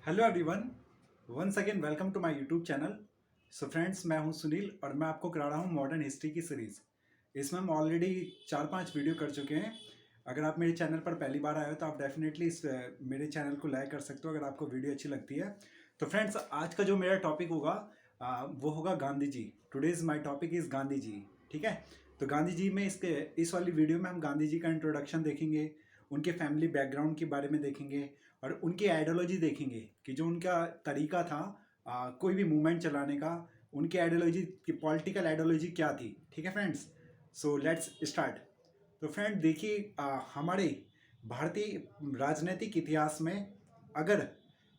Hello everyone, once again welcome to my YouTube channel. So friends, मैं हूं सुनील और मैं आपको करा रहा हूं मॉडर्न हिस्ट्री की सीरीज़। इसमें हम ऑलरेडी 4-5 वीडियो कर चुके हैं। अगर आप मेरे चैनल पर पहली बार आए हो तो आप डेफिनेटली मेरे चैनल को लाइक कर सकते हो अगर आपको वीडियो अच्छी लगती है। तो फ्रेंड्स, आज का जो मेरा टॉपिक होगा वो होगा Gandhi ji. Today's my topic is Gandhi ji. ठीक है, तो गांधी जी में इस वाली वीडियो में हम गांधी जी का इंट्रोडक्शन देखेंगे, उनके फैमिली बैकग्राउंड के बारे में देखेंगे और उनकी आइडियोलॉजी देखेंगे कि जो उनका तरीका था कोई भी मूवमेंट चलाने का, उनकी आइडियोलॉजी की पॉलिटिकल आइडियोलॉजी क्या थी। ठीक है फ्रेंड्स, सो लेट्स स्टार्ट। तो फ्रेंड देखिए, हमारे भारतीय राजनीतिक इतिहास में अगर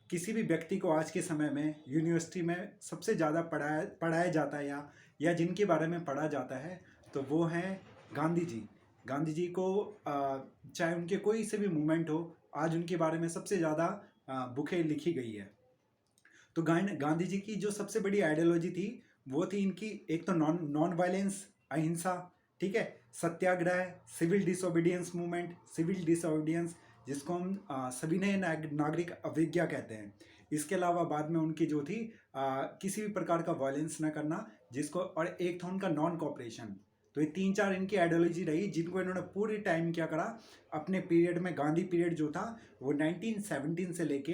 किसी भी व्यक्ति को आज के समय में यूनिवर्सिटी में सबसे ज़्यादा पढ़ाया जाता है या जिनके बारे में पढ़ा जाता है तो वो हैं गांधी जी। गांधी जी को चाहे उनके कोई से भी मूवमेंट हो, आज उनके बारे में सबसे ज़्यादा बुकें लिखी गई है। तो गांधी जी की जो सबसे बड़ी आइडियोलॉजी थी वो थी इनकी, एक तो नॉन नॉन वायलेंस, अहिंसा। ठीक है, satyagraha, civil disobedience movement, civil disobedience जिसको हम सविनय नागरिक अवज्ञा कहते हैं। इसके अलावा बाद में उनकी जो थी किसी भी प्रकार का वायलेंस ना करना, जिसको, और एक था उनका नॉन कॉपरेशन। तो ये 3-4 इनकी आइडियोलॉजी रही जिनको इन्होंने पूरे टाइम क्या करा अपने पीरियड में। गांधी पीरियड जो था वो 1917 से लेके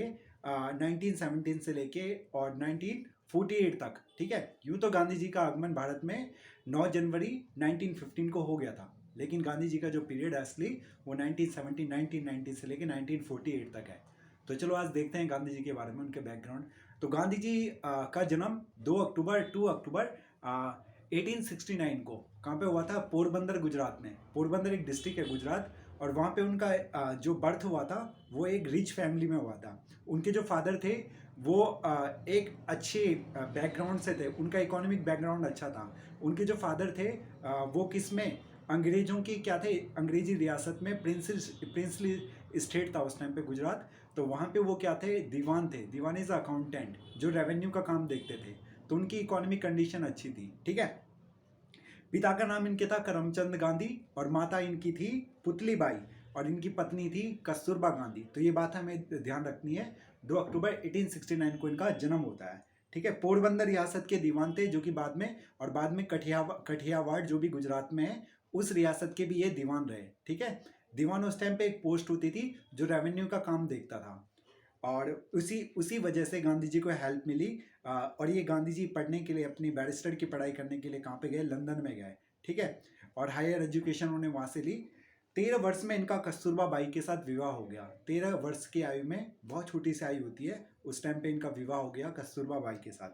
और 1948 तक। ठीक है, यूँ तो गांधी जी का आगमन भारत में 9 जनवरी 1915 को हो गया था, लेकिन गांधी जी का जो पीरियड है असली वो 1990 से लेके 1948 तक है। तो चलो आज देखते हैं गांधी जी के बारे में, उनके बैकग्राउंड। तो गांधी जी का जन्म 2 अक्टूबर 1869 को कहाँ पे हुआ था? पोरबंदर, गुजरात में। पोरबंदर एक डिस्ट्रिक्ट है गुजरात, और वहाँ पे उनका जो बर्थ हुआ था वो एक रिच फैमिली में हुआ था। उनके जो फादर थे वो एक अच्छे बैकग्राउंड से थे, उनका इकोनॉमिक बैकग्राउंड अच्छा था। उनके जो फादर थे वो किस में, अंग्रेजों की क्या थे, अंग्रेजी रियासत में प्रिंसली स्टेट था उस टाइम पे गुजरात। तो वहाँ पे वो क्या थे, दीवान थे। दीवान इज अकाउंटेंट जो रेवेन्यू का काम देखते थे। तो उनकी इकोनॉमिक कंडीशन अच्छी थी। ठीक है, पिता का नाम इनके था करमचंद गांधी और माता इनकी थी पुतली बाई, और इनकी पत्नी थी कस्तूरबा गांधी। तो ये बात हमें ध्यान रखनी है। 2 अक्टूबर 1869 को इनका जन्म होता है। ठीक है, पोरबंदर रियासत के दीवान थे जो कि बाद में कठियावाड़ जो भी गुजरात में है उस रियासत के भी ये दीवान रहे। ठीक है, दीवान उस टाइम पे एक पोस्ट होती थी जो रेवेन्यू का काम देखता था, और उसी उसी वजह से गांधी जी को हेल्प मिली। और ये गांधी जी पढ़ने के लिए, अपनी बैरिस्टर की पढ़ाई करने के लिए कहाँ पे गए? लंदन में गए। ठीक है, और हायर एजुकेशन उन्होंने वहाँ से ली। 13 वर्ष में इनका कस्तूरबा बाई के साथ विवाह हो गया। 13 वर्ष की आयु में, बहुत छोटी सी आयु होती है, उस टाइम पे इनका विवाह हो गया कस्तूरबा बाई के साथ।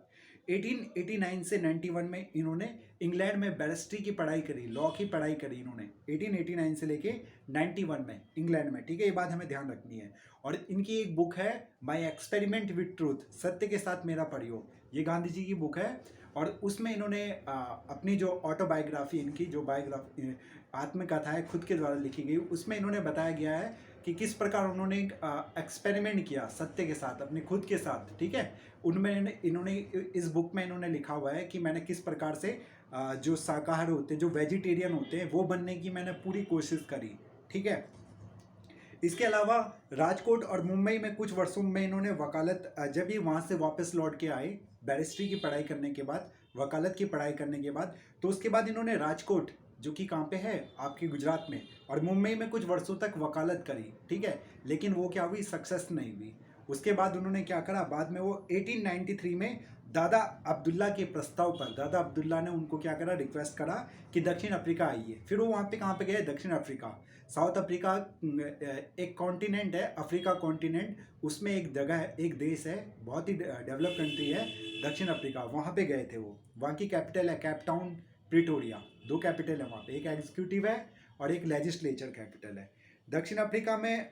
1889 से 91 में इन्होंने इंग्लैंड में बैरिस्ट्री की पढ़ाई करी, लॉ की पढ़ाई करी इन्होंने 1889 से लेके 91 में इंग्लैंड में। ठीक है, ये बात हमें ध्यान रखनी है। और इनकी एक बुक है माई एक्सपेरिमेंट विथ ट्रूथ, सत्य के साथ मेरा प्रयोग, ये गांधी जी की बुक है। और उसमें इन्होंने अपनी जो ऑटोबायोग्राफी, इनकी जो बायोग्राफी, आत्मकथा है खुद के द्वारा लिखी गई, उसमें इन्होंने बताया गया है कि किस प्रकार उन्होंने एक्सपेरिमेंट किया सत्य के साथ, अपने खुद के साथ। ठीक है, उनमें इन्होंने इस बुक में इन्होंने लिखा हुआ है कि मैंने किस प्रकार से जो शाकाहारी होते हैं, जो वेजिटेरियन होते हैं, वो बनने की मैंने पूरी कोशिश करी। ठीक है, इसके अलावा राजकोट और मुंबई में कुछ वर्षों में इन्होंने वकालत, जब ही वहाँ से वापस लौट के आए बैरिस्ट्री की पढ़ाई करने के बाद, वकालत की पढ़ाई करने के बाद, तो उसके बाद इन्होंने राजकोट जो कि कहाँ पे है आपके गुजरात में, और मुंबई में कुछ वर्षों तक वकालत करी। ठीक है, लेकिन वो क्या हुई, सक्सेस नहीं हुई। उसके बाद उन्होंने क्या करा, बाद में वो 1893 में दादा अब्दुल्ला के प्रस्ताव पर, दादा अब्दुल्ला ने उनको क्या करा, रिक्वेस्ट करा कि दक्षिण अफ्रीका आइए। फिर वो वहाँ पे कहाँ पे गए, दक्षिण अफ्रीका। साउथ अफ्रीका एक कॉन्टिनेंट है, अफ्रीका कॉन्टिनेंट, उसमें एक जगह है, एक देश है, बहुत ही डेवलप कंट्री है दक्षिण अफ्रीका। वहाँ पे गए थे वो। वहाँ की कैपिटल है केप टाउन, प्रिटोरिया। 2 कैपिटल है वहाँ पे, एक एग्जीक्यूटिव है और एक लेजिस्लेचर कैपिटल है। दक्षिण अफ्रीका में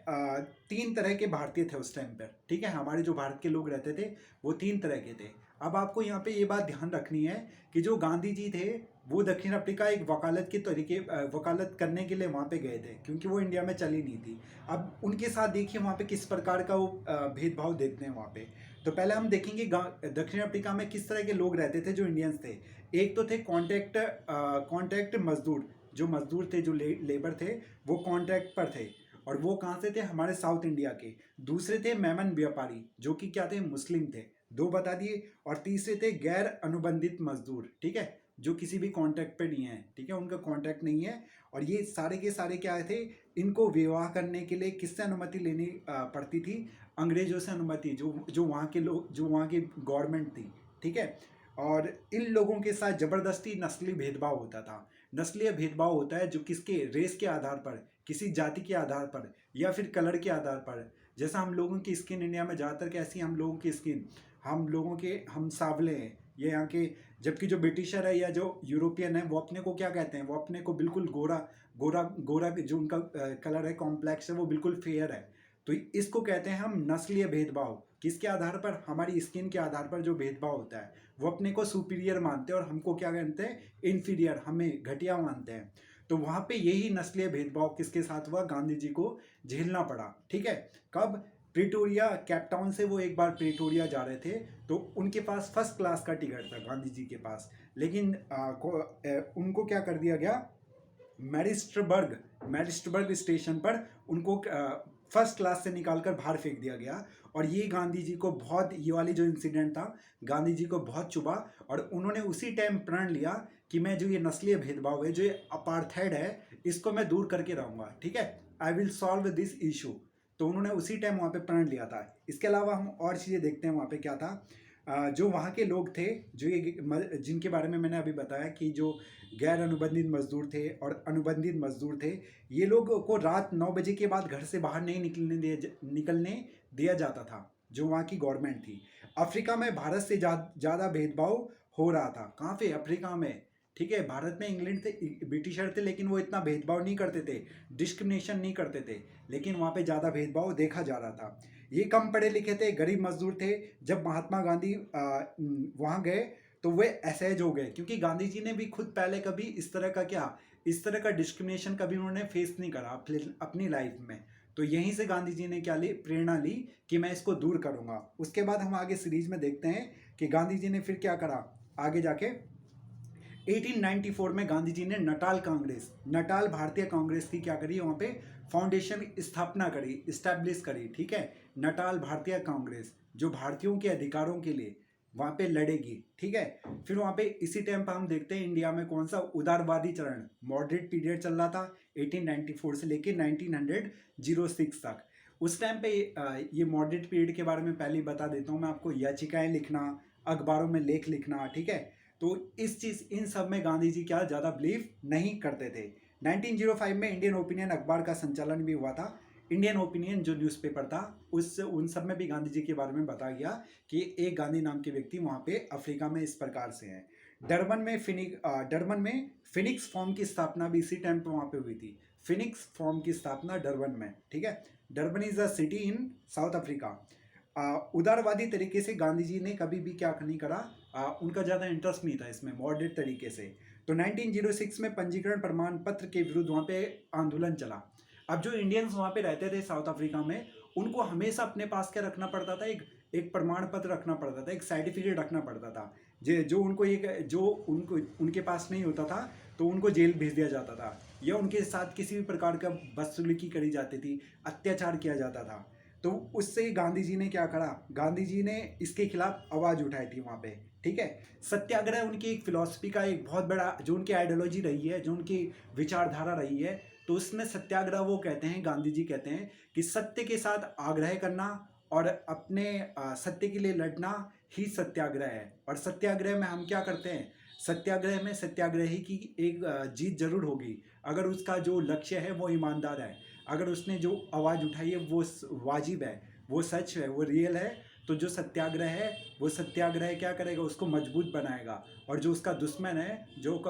3 तरह के भारतीय थे उस टाइम पर। ठीक है, हमारे जो भारत के लोग रहते थे वो 3 तरह के थे। अब आपको यहाँ पे ये बात ध्यान रखनी है कि जो गांधी जी थे वो दक्षिण अफ्रीका एक वकालत के तरीके, वकालत करने के लिए वहाँ पे गए थे, क्योंकि वो इंडिया में चली नहीं थी। अब उनके साथ देखिए वहाँ पे किस प्रकार का वो भेदभाव देखते हैं वहाँ पे। तो पहले हम देखेंगे दक्षिण अफ्रीका में किस तरह के लोग रहते थे जो इंडियंस थे। एक तो थे कॉन्ट्रैक्ट मजदूर, जो मजदूर थे, जो लेबर थे, वो कॉन्ट्रैक्ट पर थे। और वो कहाँ से थे, हमारे साउथ इंडिया के। दूसरे थे मेमन व्यापारी, जो कि क्या थे, मुस्लिम थे, दो बता दिए। और तीसरे थे गैर अनुबंधित मजदूर, ठीक है, जो किसी भी कॉन्ट्रैक्ट पे नहीं है, ठीक है, उनका कॉन्ट्रैक्ट नहीं है। और ये सारे के सारे क्या थे, इनको विवाह करने के लिए किससे अनुमति लेनी पड़ती थी, अंग्रेजों से अनुमति, जो वहाँ के लोग, जो वहाँ की गवर्नमेंट थी, ठीक है। और इन लोगों के साथ ज़बरदस्ती नस्ली भेदभाव होता था। नस्लीय भेदभाव होता है जो किसके, रेस के आधार पर, किसी जाति के आधार पर, या फिर कलर के आधार पर। जैसा हम लोगों की स्किन इंडिया में ज़्यादातर कैसी है, हम लोगों की स्किन, हम लोगों के, हम सांवले हैं, ये यहाँ के। जबकि जो ब्रिटिशर है या जो यूरोपियन है, वो अपने को क्या कहते हैं, वो अपने को बिल्कुल गोरा गोरा गोरा, जो उनका कलर है, कॉम्प्लेक्स है, वो बिल्कुल फेयर है। तो इसको कहते हैं हम नस्लीय भेदभाव। किसके आधार पर, हमारी स्किन के आधार पर जो भेदभाव होता है, वो अपने को सुपीरियर मानते हैं और हमको क्या कहते हैं, इन्फीरियर, हमें घटिया मानते हैं। तो वहाँ पे यही नस्लीय भेदभाव किसके साथ हुआ, गांधी जी को झेलना पड़ा, ठीक है। कब, प्रिटोरिया, कैपटाउन से वो एक बार प्रिटोरिया जा रहे थे, तो उनके पास फर्स्ट क्लास का टिकट था गांधी जी के पास, लेकिन उनको क्या कर दिया गया, मैरिस्टबर्ग स्टेशन पर उनको फर्स्ट क्लास से निकालकर बाहर फेंक दिया गया। और ये गांधी जी को बहुत, ये वाली जो इंसिडेंट था, गांधी जी को बहुत चुभा। और उन्होंने उसी टाइम प्रण लिया कि मैं, जो ये नस्लीय भेदभाव है, जो ये अपार्थाइड है, इसको मैं दूर करके रहूँगा, ठीक है, I will solve this issue. तो उन्होंने उसी टाइम वहाँ पे प्रण लिया था। इसके अलावा हम और चीज़ें देखते हैं वहाँ पे क्या था। जो वहाँ के लोग थे, जो ये जिनके बारे में मैंने अभी बताया कि जो गैर अनुबंधित मजदूर थे और अनुबंधित मजदूर थे, ये लोगों को रात 9 बजे के बाद घर से बाहर नहीं निकलने दिया जाता था, जो वहाँ की गवर्नमेंट थी। अफ्रीका में भारत से ज़्यादा भेदभाव हो रहा था। कहाँ पे, अफ्रीका में, ठीक है। भारत में इंग्लैंड थे, ब्रिटिशर थे, लेकिन वो इतना भेदभाव नहीं करते थे, डिस्क्रिमिनेशन नहीं करते थे, लेकिन वहाँ पे ज़्यादा भेदभाव देखा जा रहा था। ये कम पढ़े लिखे थे, गरीब मजदूर थे। जब महात्मा गांधी वहाँ गए तो वे असहज हो गए, क्योंकि गांधी जी ने भी खुद पहले कभी इस तरह का डिस्क्रिमिनेशन कभी उन्होंने फेस नहीं करा अपनी लाइफ में। तो यहीं से गांधी जी ने क्या ली, प्रेरणा ली कि मैं इसको दूर करूँगा। उसके बाद हम आगे सीरीज में देखते हैं कि गांधी जी ने फिर क्या करा आगे जाके। 1894 में गांधी जी ने नटाल भारतीय कांग्रेस की क्या करी, वहाँ पे फाउंडेशन स्थापना करी, इस्टेब्लिश करी, ठीक है। नटाल भारतीय कांग्रेस, जो भारतीयों के अधिकारों के लिए वहाँ पे लड़ेगी, ठीक है। फिर वहाँ पे इसी टाइम पर हम देखते हैं इंडिया में कौन सा उदारवादी चरण, मॉडरेट पीरियड चल रहा था 1894 से लेके 1906 तक। उस टाइम पे ये मॉडरेट पीरियड के बारे में पहले ही बता देता हूँ मैं आपको, याचिकाएं लिखना, अखबारों में लेख लिखना, ठीक है। तो इन सब में गांधी जी क्या ज़्यादा बिलीव नहीं करते थे। 1905 में इंडियन ओपिनियन अखबार का संचालन भी हुआ था। इंडियन ओपिनियन जो न्यूज़पेपर था, उन सब में भी गांधी जी के बारे में बताया गया कि एक गांधी नाम के व्यक्ति वहाँ पे अफ्रीका में इस प्रकार से हैं। डरबन में फिनिक्स फॉर्म की स्थापना भी इसी टाइम पे वहाँ पे हुई थी। फिनिक्स फॉर्म की स्थापना डरबन में, ठीक है। Durban is a city in south Africa. उदारवादी तरीके से गांधी जी ने कभी भी क्या नहीं करा, उनका ज़्यादा इंटरेस्ट नहीं था इसमें, मॉडरेट तरीके से। तो 1906 में पंजीकरण प्रमाण पत्र के विरुद्ध वहाँ पे आंदोलन चला। अब जो इंडियंस वहाँ पे रहते थे साउथ अफ्रीका में, उनको हमेशा अपने पास क्या रखना पड़ता था, एक प्रमाण पत्र रखना पड़ता था, एक सर्टिफिकेट रखना पड़ता था। जो उनको उनके पास नहीं होता था, तो उनको जेल भेज दिया जाता था, या उनके साथ किसी भी प्रकार का बदसलूकी करी जाती थी, अत्याचार किया जाता था। तो उससे गांधी जी ने क्या करा, गांधी जी ने इसके खिलाफ आवाज़ उठाई थी वहाँ पे, ठीक है। सत्याग्रह उनकी एक फिलॉसफी का एक बहुत बड़ा, जो उनकी आइडियोलॉजी रही है, जो उनकी विचारधारा रही है, तो उसमें सत्याग्रह वो कहते हैं, गांधी जी कहते हैं कि सत्य के साथ आग्रह करना और अपने सत्य के लिए लड़ना ही सत्याग्रह है। और सत्याग्रह में हम क्या करते हैं, सत्याग्रह में सत्याग्रही की एक जीत जरूर होगी, अगर उसका जो लक्ष्य है वो ईमानदार है, अगर उसने जो आवाज़ उठाई है वो वाजिब है, वो सच है, वो रियल है। तो जो सत्याग्रह है, वो सत्याग्रह क्या करेगा, उसको मजबूत बनाएगा। और जो उसका दुश्मन है,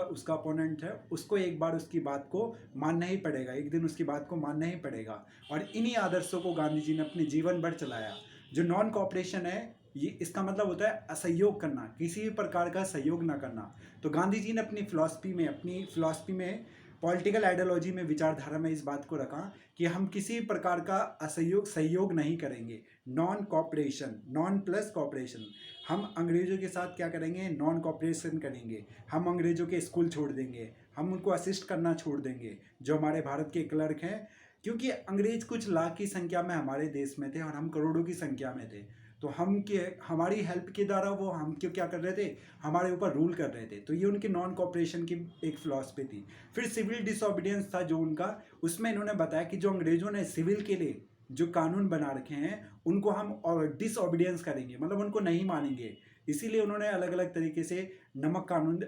उसका अपोनेंट है, उसको एक बार उसकी बात को मानना ही पड़ेगा, एक दिन उसकी बात को मानना ही पड़ेगा। और इन्हीं आदर्शों को गांधी जी ने अपने जीवन भर चलाया। जो नॉन कॉपरेशन है, ये इसका मतलब होता है असहयोग करना, किसी भी प्रकार का सहयोग ना करना। तो गांधी जी ने अपनी फिलॉसफी में पॉलिटिकल आइडियोलॉजी में, विचारधारा में इस बात को रखा कि हम किसी प्रकार का सहयोग नहीं करेंगे। Non cooperation, non plus cooperation. हम अंग्रेजों के साथ क्या करेंगे, नॉन कॉपरेशन करेंगे। हम अंग्रेजों के स्कूल छोड़ देंगे, हम उनको असिस्ट करना छोड़ देंगे। जो हमारे भारत के क्लर्क हैं, क्योंकि अंग्रेज कुछ लाख की संख्या में हमारे देश में थे और हम करोड़ों की संख्या में थे। तो हमारी हेल्प के द्वारा वो हम क्यों क्या कर रहे थे, हमारे ऊपर रूल कर रहे थे। तो ये उनकी नॉन कॉपरेशन की एक फिलॉसफी थी। फिर सिविल डिसोबीडियंस था जो उनका, उसमें इन्होंने बताया कि जो अंग्रेजों ने सिविल के लिए जो कानून बना रखे हैं उनको हम डिसओबीडियंस करेंगे, मतलब उनको नहीं मानेंगे। इसीलिए उन्होंने अलग अलग तरीके से नमक कानून,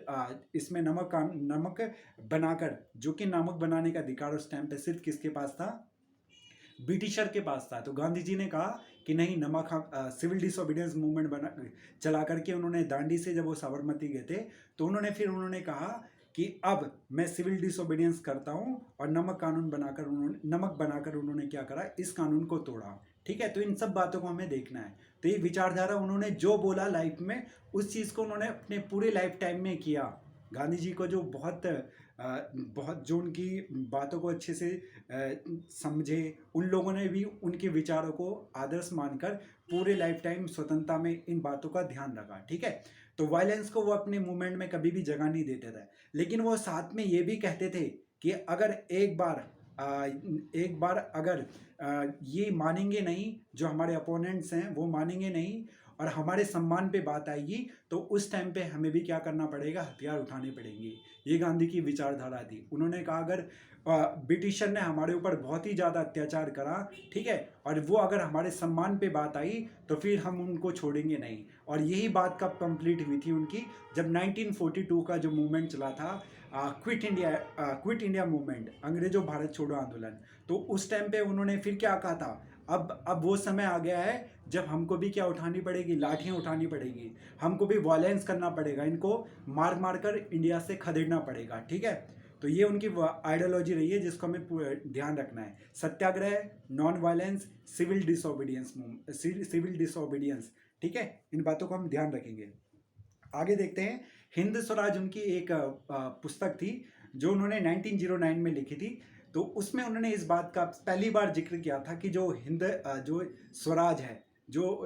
इसमें नमक बनाकर, जो कि नमक बनाने का अधिकार उस टाइम पे सिर्फ किसके पास था, ब्रिटिशर के पास था। तो गांधी जी ने कहा कि नहीं, नमक हम सिविल डिसोबीडियंस मूवमेंट बना चला करके उन्होंने दांडी से जब वो साबरमती गए थे तो उन्होंने कहा कि अब मैं सिविल डिसोबीडियंस करता हूं, और नमक बनाकर उन्होंने क्या करा, इस कानून को तोड़ा। ठीक है, तो इन सब बातों को हमें देखना है। तो ये विचारधारा उन्होंने जो बोला लाइफ में, उस चीज़ को उन्होंने अपने पूरे लाइफ टाइम में किया। गांधी जी को जो बहुत जो उनकी बातों को अच्छे से समझे, उन लोगों ने भी उनके विचारों को आदर्श मानकर पूरे लाइफ टाइम स्वतंत्रता में इन बातों का ध्यान रखा। ठीक है, तो वायलेंस को वो अपने मूवमेंट में कभी भी जगह नहीं देते थे, लेकिन वो साथ में ये भी कहते थे कि अगर एक बार अगर ये मानेंगे नहीं, जो हमारे अपोनेंट्स हैं वो मानेंगे नहीं और हमारे सम्मान पे बात आएगी, तो उस टाइम पे हमें भी क्या करना पड़ेगा, हथियार उठाने पड़ेंगे। ये गांधी की विचारधारा थी। उन्होंने कहा अगर ब्रिटिशर ने हमारे ऊपर बहुत ही ज़्यादा अत्याचार करा, ठीक है, और वो अगर हमारे सम्मान पे बात आई तो फिर हम उनको छोड़ेंगे नहीं। और यही बात कब कंप्लीट हुई थी उनकी, जब 1942 का जो मूवमेंट चला था, क्विट इंडिया मूवमेंट, अंग्रेजों भारत छोड़ो आंदोलन। तो उस टाइम पे उन्होंने फिर क्या कहा था, अब वो समय आ गया है जब हमको भी क्या उठानी पड़ेगी, लाठियाँ उठानी पड़ेगी, हमको भी वायलेंस करना पड़ेगा, इनको मार मार कर इंडिया से खदेड़ना पड़ेगा। ठीक है, तो ये उनकी आइडियोलॉजी रही है जिसको हमें ध्यान रखना है। सत्याग्रह, नॉन वायलेंस, सिविल डिसोबीडियंस। ठीक है, इन बातों को हम ध्यान रखेंगे। आगे देखते हैं, हिंद स्वराज उनकी एक पुस्तक थी जो उन्होंने 1909 में लिखी थी। तो उसमें उन्होंने इस बात का पहली बार जिक्र किया था कि जो स्वराज है, जो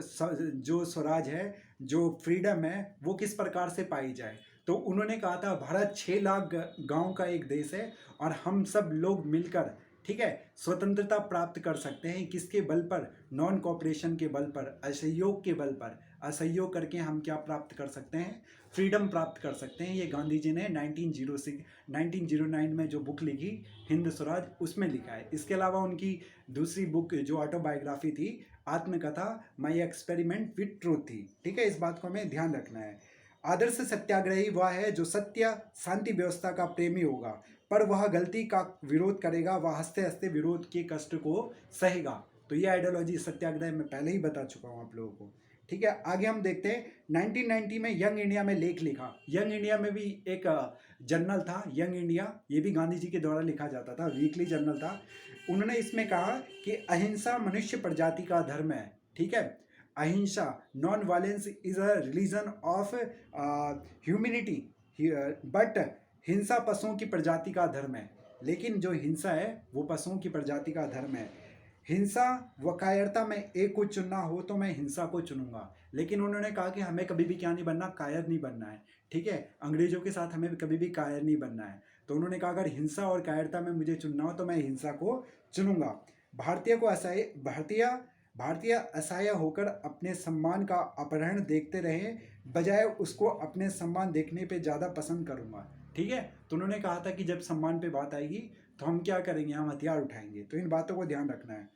स्वराज है, जो फ्रीडम है, वो किस प्रकार से पाई जाए। तो उन्होंने कहा था भारत 6 लाख गांव का एक देश है और हम सब लोग मिलकर, ठीक है, स्वतंत्रता प्राप्त कर सकते हैं। किसके बल पर, नॉन कॉपरेशन के बल पर, असहयोग के बल पर। असहयोग करके हम क्या प्राप्त कर सकते हैं, फ्रीडम प्राप्त कर सकते हैं। ये गांधी जी ने 1909 में जो बुक लिखी हिंद स्वराज, उसमें लिखा है। इसके अलावा उनकी दूसरी बुक जो ऑटोबायोग्राफी थी, आत्मकथा माई एक्सपेरिमेंट विद ट्रूथ थी। ठीक है, इस बात को हमें ध्यान रखना है। आदर्श सत्याग्रही वह है जो सत्य शांति व्यवस्था का प्रेमी होगा, पर वह गलती का विरोध करेगा, वह हंसते हंसते विरोध के कष्ट को सहेगा। तो ये आइडियोलॉजी सत्याग्रह में पहले ही बता चुका हूँ आप लोगों को। ठीक है, आगे हम देखते हैं 1990 में यंग इंडिया में लेख लिखा। यंग इंडिया में भी एक जर्नल था यंग इंडिया, ये भी गांधी जी के द्वारा लिखा जाता था, वीकली जर्नल था। उन्होंने इसमें कहा कि अहिंसा मनुष्य प्रजाति का धर्म है। ठीक है, अहिंसा, non violence is a religion of humanity, but हिंसा पशुओं की प्रजाति का धर्म है। लेकिन जो हिंसा है वो पशुओं की प्रजाति का धर्म है। हिंसा व कायरता में एक को चुनना हो तो मैं हिंसा को चुनूंगा। लेकिन उन्होंने कहा कि हमें कभी भी क्या नहीं बनना, कायर नहीं बनना है। ठीक है, अंग्रेजों के साथ हमें कभी भी कायर नहीं बनना है। तो उन्होंने कहा अगर हिंसा और कायरता में मुझे चुनना हो तो मैं हिंसा को चुनूंगा। भारतीय असहाय होकर अपने सम्मान का अपहरण देखते रहे, बजाय उसको अपने सम्मान देखने पे ज़्यादा पसंद करूंगा। ठीक है, तो उन्होंने कहा था कि जब सम्मान पे बात आएगी तो हम क्या करेंगे, हम हथियार उठाएंगे। तो इन बातों को ध्यान रखना है।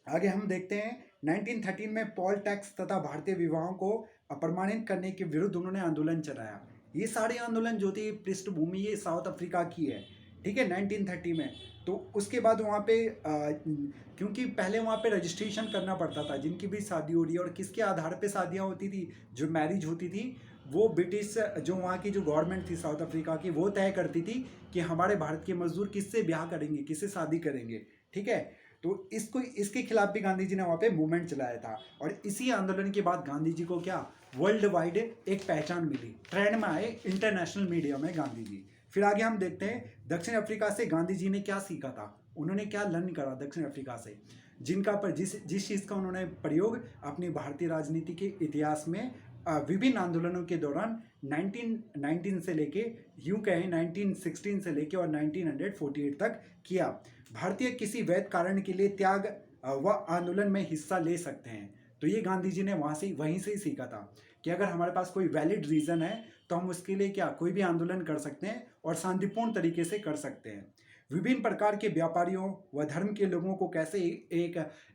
आगे हम देखते हैं 1913 में पॉल टैक्स तथा भारतीय विवाहों को अप्रमाणित करने के विरुद्ध उन्होंने आंदोलन चलाया। ये सारे आंदोलन जो थी पृष्ठभूमि ये साउथ अफ्रीका की है। ठीक है, 1930 में। तो उसके बाद वहाँ पे क्योंकि पहले वहाँ पे रजिस्ट्रेशन करना पड़ता था जिनकी भी शादी हो रही है, और किसके आधार पे शादियाँ होती थी, जो मैरिज होती थी वो ब्रिटिश, जो वहाँ की जो गवर्नमेंट थी साउथ अफ्रीका की, वो तय करती थी कि हमारे भारत के मजदूर किससे ब्याह करेंगे, किससे शादी करेंगे। ठीक है, तो इसके खिलाफ भी गांधी जी ने वहाँ पे मूवमेंट चलाया था। और इसी आंदोलन के बाद गांधी जी को क्या, वर्ल्ड वाइड एक पहचान मिली, ट्रेंड में आए इंटरनेशनल मीडिया में गांधी जी। फिर आगे हम देखते हैं दक्षिण अफ्रीका से गांधी जी ने क्या सीखा था, उन्होंने क्या लर्न करा दक्षिण अफ्रीका से, जिनका पर जिस चीज़ का उन्होंने प्रयोग अपनी भारतीय राजनीति के इतिहास में विभिन्न आंदोलनों के दौरान 1919 से लेके, यूं कहें 1916 से लेके और 1948 तक किया। भारतीय किसी वैध कारण के लिए त्याग व आंदोलन में हिस्सा ले सकते हैं। तो ये गांधी जी ने वहीं से ही सीखा था कि अगर हमारे पास कोई वैलिड रीज़न है तो हम उसके लिए क्या कोई भी आंदोलन कर सकते हैं और शांतिपूर्ण तरीके से कर सकते हैं। विभिन्न प्रकार के व्यापारियों व धर्म के लोगों को कैसे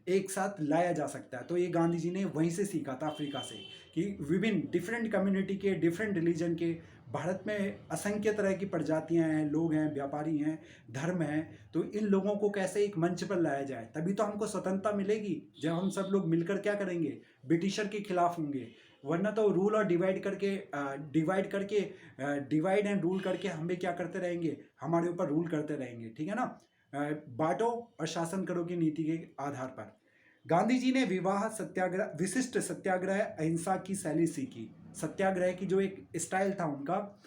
एक साथ लाया जा सकता है, तो ये गांधी जी ने वहीं से सीखा था अफ्रीका से, कि विभिन्न डिफरेंट कम्युनिटी के, डिफरेंट रिलीजन के, भारत में असंख्य तरह की प्रजातियां हैं, लोग हैं, व्यापारी हैं, धर्म हैं, तो इन लोगों को कैसे एक मंच पर लाया जाए। तभी तो हमको स्वतंत्रता मिलेगी जब हम सब लोग मिलकर क्या करेंगे, ब्रिटिशर के खिलाफ होंगे। वरना तो रूल और डिवाइड एंड रूल करके हम भी क्या करते रहेंगे, हमारे ऊपर रूल करते रहेंगे, ठीक है ना। बांटो और शासन करो की नीति के आधार पर। गांधी जी ने विवाह सत्याग्रह, विशिष्ट सत्याग्रह, अहिंसा की शैली सीखी। सत्याग्रह की जो एक स्टाइल था उनका,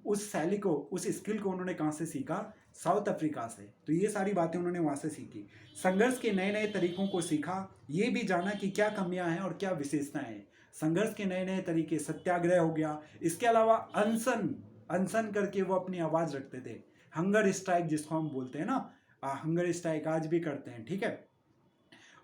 उस शैली को, उस स्किल को उन्होंने कहाँ से सीखा, साउथ अफ्रीका से। तो ये सारी बातें उन्होंने वहाँ से सीखी। संघर्ष के नए नए तरीकों को सीखा, ये भी जाना कि क्या कमियां हैं और क्या विशेषताएं हैं। संघर्ष के नए नए तरीके, सत्याग्रह हो गया, इसके अलावा अनशन, अनशन करके वो अपनी आवाज़ रखते थे। हंगर स्ट्राइक जिसको हम बोलते हैं ना, हंगर स्ट्राइक आज भी करते हैं, ठीक है।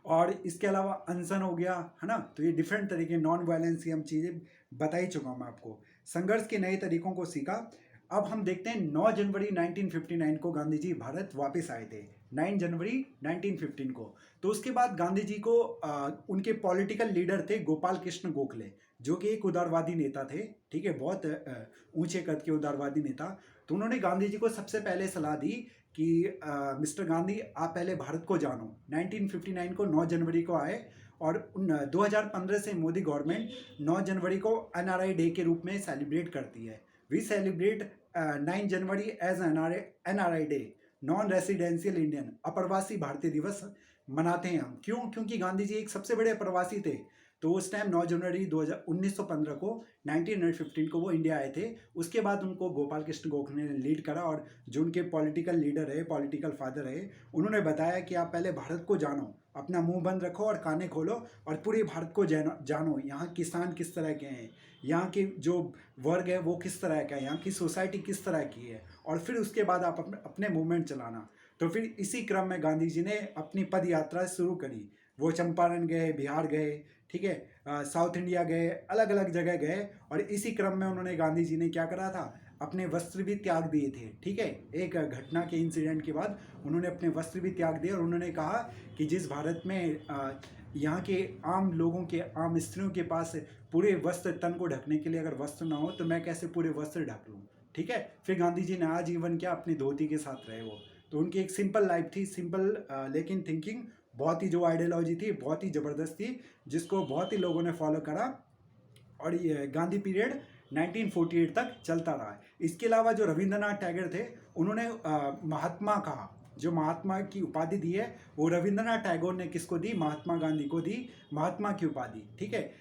और इसके अलावा अनशन हो गया, है ना। तो ये डिफरेंट तरीके, नॉन वायलेंस की हम चीज़ें बता ही चुका हूँ मैं आपको। संघर्ष के नए तरीकों को सीखा। अब हम देखते हैं 9 जनवरी 1959 को गांधी जी भारत वापस आए थे, 9 जनवरी 1915 को। तो उसके बाद गांधी जी को उनके पॉलिटिकल लीडर थे गोपाल कृष्ण गोखले, जो कि एक उदारवादी नेता थे, ठीक है, बहुत ऊंचे कद के उदारवादी नेता। तो उन्होंने गांधी जी को सबसे पहले सलाह दी कि मिस्टर गांधी, आप पहले भारत को जानो। 1959 को 9 जनवरी को आए और 2015 से मोदी गवर्नमेंट 9 जनवरी को NRI डे के रूप में सेलिब्रेट करती है। We celebrate 9 January as NRI day, non residential Indian, Apravasi Bharatiya दिवस मनाते हैं हम। क्यों? क्योंकि गांधी जी एक सबसे बड़े अप्रवासी थे। तो उस टाइम 9 जनवरी 1915 को 1915 को वो इंडिया आए थे। उसके बाद उनको गोपाल कृष्ण गोखले ने लीड करा, और जो उनके पॉलिटिकल लीडर रहे, पॉलिटिकल फादर रहे, उन्होंने बताया कि आप पहले भारत को जानो, अपना मुंह बंद रखो और काने खोलो और पूरे भारत को जानो। यहाँ किसान किस तरह के हैं, यहाँ के जो वर्ग है वो किस तरह का है, यहाँ की सोसाइटी किस तरह की है, और फिर उसके बाद आप अपने मूवमेंट चलाना। तो फिर इसी क्रम में गांधी जी ने अपनी पद यात्रा शुरू करी। वो चंपारण गए, बिहार गए, ठीक है, साउथ इंडिया गए, अलग अलग जगह गए, और इसी क्रम में उन्होंने, गांधी जी ने क्या करा था, अपने वस्त्र भी त्याग दिए थे, ठीक है। एक घटना के इंसिडेंट के बाद उन्होंने अपने वस्त्र भी त्याग दिए, और उन्होंने कहा कि जिस भारत में यहाँ के आम लोगों के, आम स्त्रियों के पास पूरे वस्त्र, तन को ढकने के लिए अगर वस्त्र ना हो, तो मैं कैसे पूरे वस्त्र ढक लूँ, ठीक है। फिर गांधी जी ने आजीवन क्या अपनी धोती के साथ रहे वो। तो उनकी एक सिंपल लाइफ थी, सिंपल लेकिन थिंकिंग बहुत ही, जो आइडियोलॉजी थी बहुत ही ज़बरदस्त थी, जिसको बहुत ही लोगों ने फॉलो करा, और ये गांधी पीरियड 1948 तक चलता रहा। इसके अलावा जो रविंद्रनाथ टैगोर थे, उन्होंने महात्मा कहा, जो महात्मा की उपाधि दी है वो रविंद्रनाथ टैगोर ने किसको दी, महात्मा गांधी को दी महात्मा की उपाधि, ठीक है।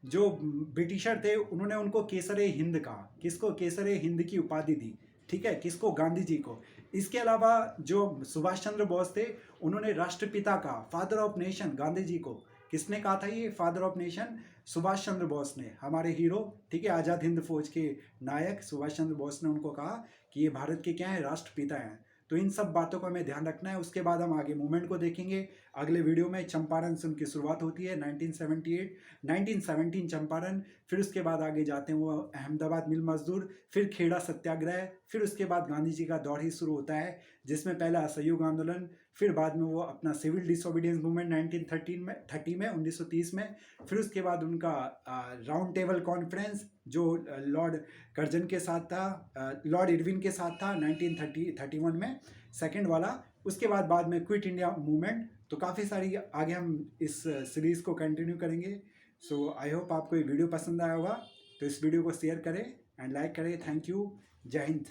जो ब्रिटिशर थे उन्होंने उनको केसरे हिंद कहा, किसको, केसरे हिंद की उपाधि दी, ठीक है, किसको, गांधी जी को। इसके अलावा जो सुभाष चंद्र बोस थे, उन्होंने राष्ट्रपिता कहा, father of nation, Gandhi ji को किसने कहा था ये father of nation, Subhash Chandra Bose ने, हमारे हीरो, ठीक है, आज़ाद हिंद फौज के नायक सुभाष चंद्र बोस ने उनको कहा कि ये भारत के क्या है, राष्ट्रपिता हैं। तो इन सब बातों का हमें ध्यान रखना है। उसके बाद हम आगे मूवमेंट को देखेंगे अगले वीडियो में। चंपारण से उनकी शुरुआत होती है 1917 चंपारण, फिर उसके बाद आगे जाते हैं वो अहमदाबाद मिल मजदूर, फिर खेड़ा सत्याग्रह, फिर उसके बाद गांधी जी का दौर ही शुरू होता है, जिसमें पहला असहयोग आंदोलन, फिर बाद में वो अपना सिविल डिसोबीडियंस मूवमेंट 1930 में, फिर उसके बाद उनका राउंड टेबल कॉन्फ्रेंस जो लॉर्ड कर्जन के साथ था, लॉर्ड इरविन के साथ था 1931 में, सेकेंड वाला। उसके बाद में क्विट इंडिया मूवमेंट। तो काफ़ी सारी आगे हम इस सीरीज़ को कंटिन्यू करेंगे। सो आई होप आपको ये वीडियो पसंद आया होगा। तो इस वीडियो को शेयर करें एंड लाइक करें। Thank you. जय हिंद।